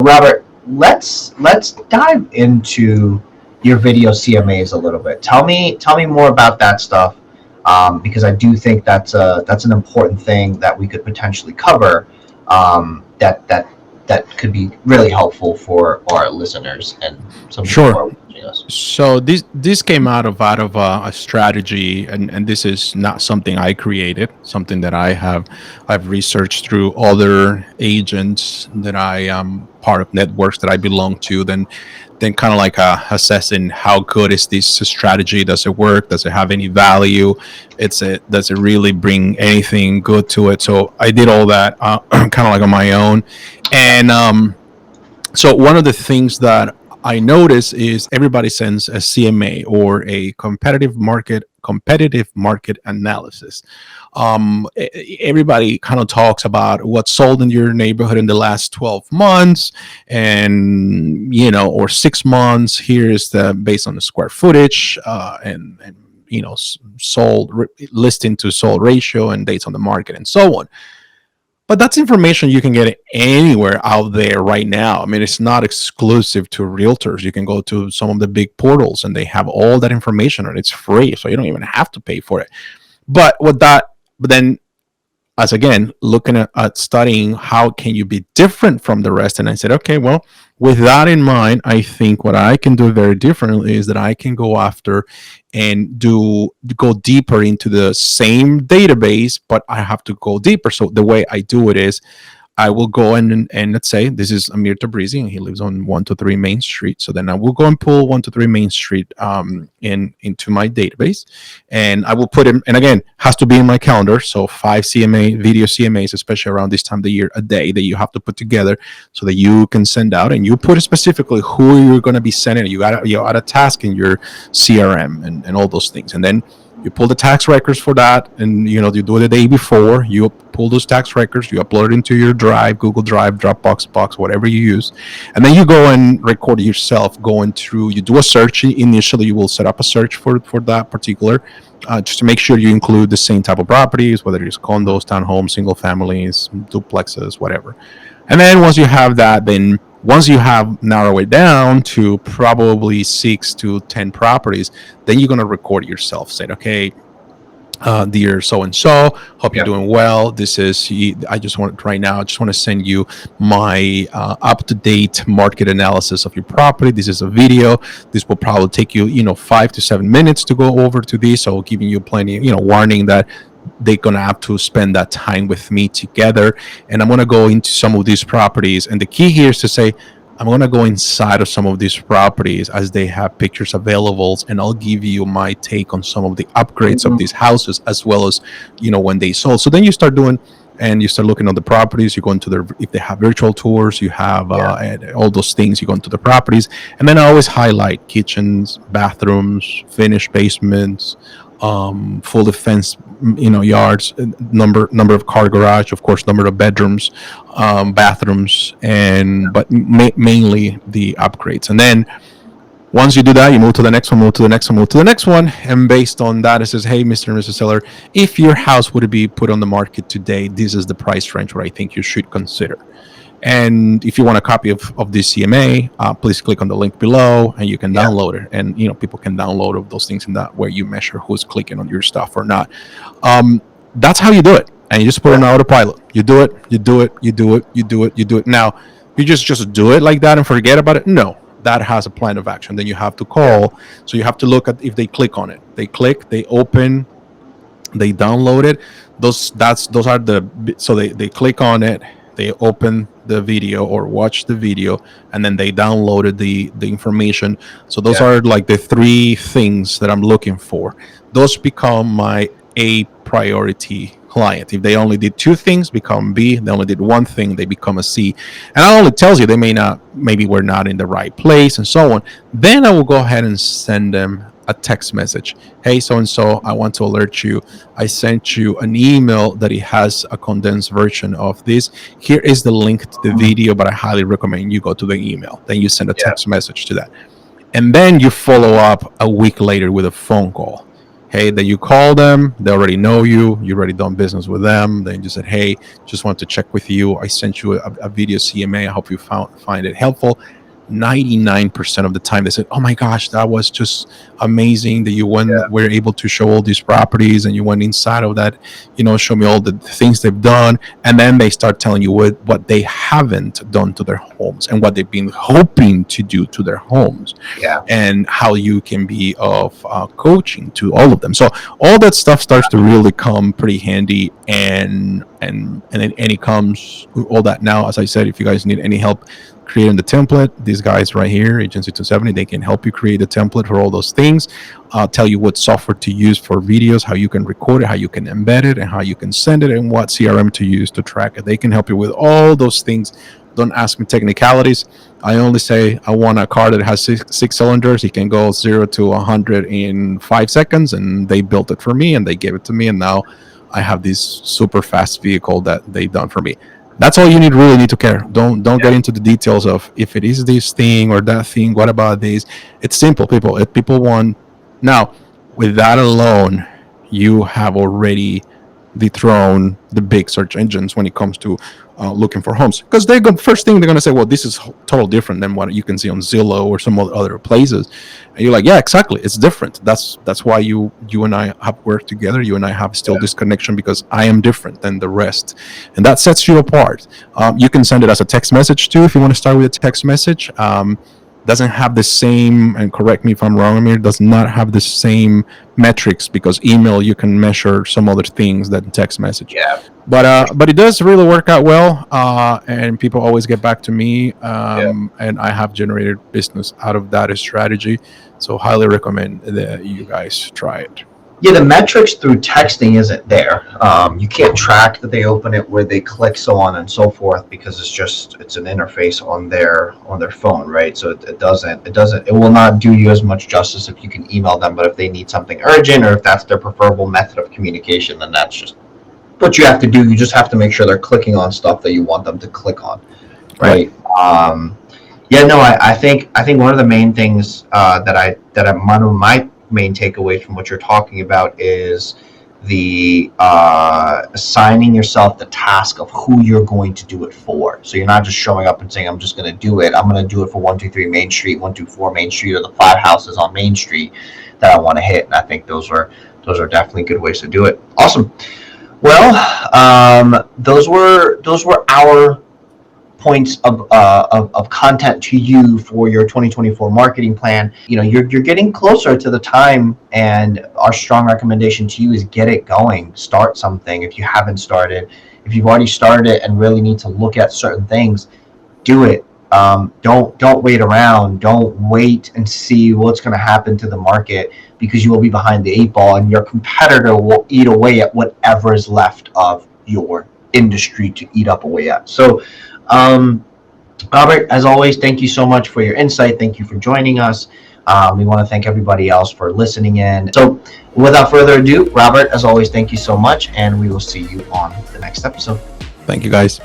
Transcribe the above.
Robert, let's dive into your video CMAs a little bit. Tell me more about that stuff, because I do think that's an important thing that we could potentially cover. That could be really helpful for our listeners and some people who Sure. are watching us. So this came out of a strategy, and this is not something I created. Something that I've researched through other agents that I am part of networks that I belong to. Then kind of like assessing how good is this strategy? Does it work? Does it have any value? Does it really bring anything good to it? So I did all that kind of like on my own, and so one of the things that I notice is everybody sends a CMA or a competitive market analysis. Everybody kind of talks about what's sold in your neighborhood in the last 12 months, and or 6 months. Here's the based on the square footage, and sold listing to sold ratio and dates on the market and so on. But that's information you can get anywhere out there right now. I mean, it's not exclusive to realtors. You can go to some of the big portals and they have all that information and it's free. So you don't even have to pay for it. But but then as again looking at studying how can you be different from the rest, and I said, okay, well, with that in mind, I think what I can do very differently is that I can go after and go deeper into the same database, but I have to go deeper. So the way I do it is I will go and let's say this is Amir Tabrizi and he lives on 123 Main Street. So then I will go and pull 123 Main Street into my database, and I will put him. And again, has to be in my calendar. So 5 video CMAs, especially around this time of the year, a day that you have to put together so that you can send out, and you put specifically who you're going to be sending. You add a task in your CRM and all those things, and then you pull the tax records for that, and you do it the day before. You pull those tax records, you upload it into your Drive, Google Drive, Dropbox, Box, whatever you use, and then you go and record yourself going through. You do a search initially. You will set up a search for that particular, just to make sure you include the same type of properties, whether it's condos, townhomes, single families, duplexes, whatever. And then once you have that, then once you have narrowed it down to probably 6 to 10 properties, then you're going to record yourself saying, okay, dear so and so, hope you're doing well. I just want to send you my up-to-date market analysis of your property. This is a video. This will probably take you 5 to 7 minutes to go over to this, so giving you plenty warning that they're gonna have to spend that time with me together, and I'm gonna go into some of these properties. And the key here is to say, I'm gonna go inside of some of these properties as they have pictures available, and I'll give you my take on some of the upgrades of these houses, as well as when they sold. So then you start doing, and you start looking at the properties. You go into if they have virtual tours, you have and all those things. You go into the properties, and then I always highlight kitchens, bathrooms, finished basements, fully fenced yards, number of car garage, of course, number of bedrooms, bathrooms, and but mainly the upgrades. And then once you do that, you move to the next one, move to the next one, move to the next one, and based on that, it says, hey, Mr. and Mrs. Seller, if your house would be put on the market today, this is the price range where I think you should consider. And if you want a copy of this CMA, please click on the link below, and you can download it. And people can download those things in that where you measure who's clicking on your stuff or not. That's how you do it, and you just put it on autopilot. You do it, you do it, you do it, you do it, you do it. Now, you just do it like that and forget about it? No, that has a plan of action. Then you have to call. So you have to look at if they click on it. They click, they open, they download it. So they click on it. They open the video or watch the video, and then they downloaded the information. So those are like the 3 things that I'm looking for. Those become my A priority client. If they only did 2 things, become B. They only did 1 thing, they become a C. And that only tells you they maybe we're not in the right place and so on. Then I will go ahead and send them a text message. Hey, so and so, I want to alert you. I sent you an email that it has a condensed version of this. Here is the link to the video, but I highly recommend you go to the email. Then you send a text message to that. And then you follow up a week later with a phone call. Hey, that you call them, they already know you already done business with them. They just said, hey, just want to check with you. I sent you a video CMA. I hope you find it helpful. 99% of the time they said, oh my gosh, that was just amazing that you were able to show all these properties and you went inside of that, show me all the things they've done. And then they start telling you what they haven't done to their homes and what they've been hoping to do to their homes, Yeah. and how you can be of coaching to all of them. So all that stuff starts to really come pretty handy, and it comes all that. Now, as I said, if you guys need any help creating the template, these guys right here, Agency 270, they can help you create the template for all those things, tell you what software to use for videos, how you can record it, how you can embed it, and how you can send it, and what CRM to use to track it. They can help you with all those things. Don't ask me technicalities. I only say I want a car that has six cylinders. It can go 0 to 100 in 5 seconds, and they built it for me, and they gave it to me, and now I have this super fast vehicle that they've done for me. That's all you really need to care. Don't get into the details of if it is this thing or that thing. What about this? It's simple, people. If people want now, with that alone, you have already dethroned the big search engines when it comes to looking for homes, because first thing they're going to say, well, this is totally different than what you can see on Zillow or some other places, and you're like, yeah, exactly, it's different. That's why you and I have worked together. You and I have still this connection, because I am different than the rest, and that sets you apart. You can send it as a text message too if you want to start with a text message. Doesn't have the same, and correct me if I'm wrong, Amir, does not have the same metrics, because email you can measure some other things than text message. Yeah. But it does really work out well, and people always get back to me, and I have generated business out of that strategy. So highly recommend that you guys try it. Yeah, the metrics through texting isn't there. You can't track that they open it, where they click, so on and so forth, because it's an interface on their phone, right? So it will not do you as much justice if you can email them. But if they need something urgent, or if that's their preferable method of communication, then that's just what you have to do. You just have to make sure they're clicking on stuff that you want them to click on, right? Yeah, no, I think one of the main things one of my main takeaways from what you're talking about is the assigning yourself the task of who you're going to do it for. So you're not just showing up and saying, I'm just going to do it. I'm going to do it for 123 Main Street, 124 Main Street, or the 5 houses on Main Street that I want to hit. And I think those are definitely good ways to do it. Awesome. Well, those were our points of content to you for your 2024 marketing plan. You're getting closer to the time, and our strong recommendation to you is get it going. Start something if you haven't started. If you've already started it and really need to look at certain things, do it. Don't wait around. Don't wait and see what's going to happen to the market, because you will be behind the 8 ball, and your competitor will eat away at whatever is left of your industry to eat up away at. So Robert, as always, thank you so much for your insight. Thank you for joining us. We want to thank everybody else for listening in. So without further ado, Robert, as always, thank you so much, and we will see you on the next episode. Thank you, guys.